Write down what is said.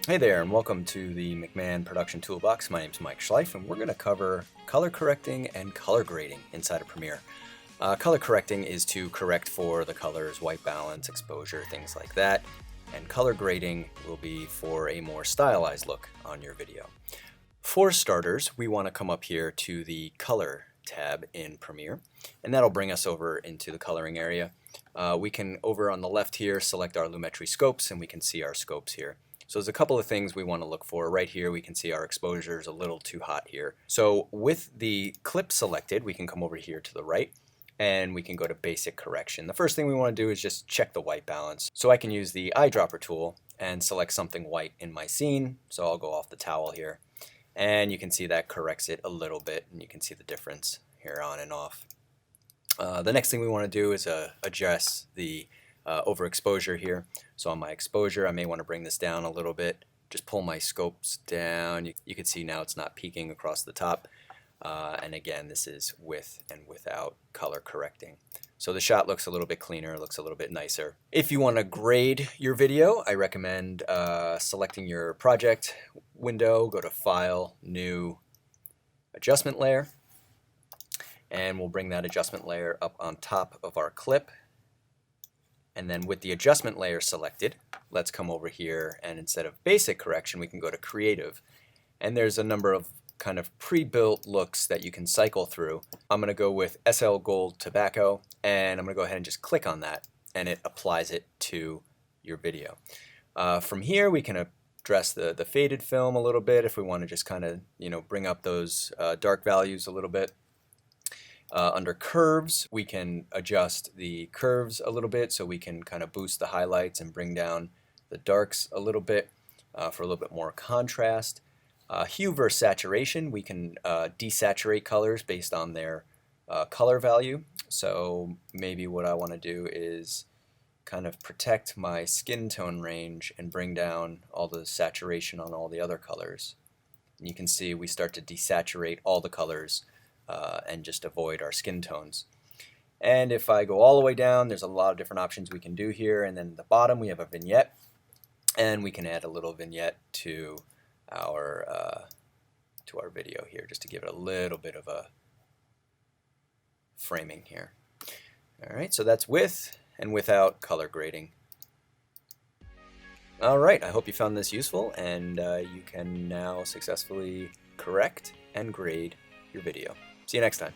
Hey there, and welcome to the McMahon Production Toolbox. My name is Mike Schleif, and we're going to cover color correcting and color grading inside of Premiere. Color correcting is to correct for the colors, white balance, exposure, things like that. And color grading will be for a more stylized look on your video. For starters, we want to come up here to the Color tab in Premiere, and that'll bring us over into the coloring area. We can, over on the left here, select our Lumetri scopes, and we can see our scopes here. So there's a couple of things we want to look for. Right here we can see our exposure is a little too hot here. So with the clip selected, we can come over here to the right and we can go to basic correction. The first thing we want to do is just check the white balance. So I can use the eyedropper tool and select something white in my scene. So I'll go off the towel here. And you can see that corrects it a little bit, and you can see the difference here on and off. The next thing we want to do is adjust the overexposure here. So on my exposure, I may want to bring this down a little bit. Just pull my scopes down. You can see now it's not peaking across the top. And again, this is with and without color correcting. So the shot looks a little bit cleaner, looks a little bit nicer. If you want to grade your video, I recommend selecting your project window, go to File, New, Adjustment Layer, and we'll bring that adjustment layer up on top of our clip. And then with the adjustment layer selected, let's come over here, and instead of basic correction, we can go to creative. And there's a number of kind of pre-built looks that you can cycle through. I'm going to go with SL Gold Tobacco, and I'm going to go ahead and just click on that, and it applies it to your video. From here, we can address the faded film a little bit if we want to just kind of bring up those dark values a little bit. Under curves, we can adjust the curves a little bit, so we can kind of boost the highlights and bring down the darks a little bit for a little bit more contrast. Hue versus saturation, we can desaturate colors based on their color value. So maybe what I want to do is kind of protect my skin tone range and bring down all the saturation on all the other colors. And you can see we start to desaturate all the colors and just avoid our skin tones. And if I go all the way down, there's a lot of different options we can do here. And then at the bottom we have a vignette, and we can add a little vignette to our video here, just to give it a little bit of a framing here. All right, so that's with and without color grading. All right, I hope you found this useful, and you can now successfully correct and grade your video. See you next time.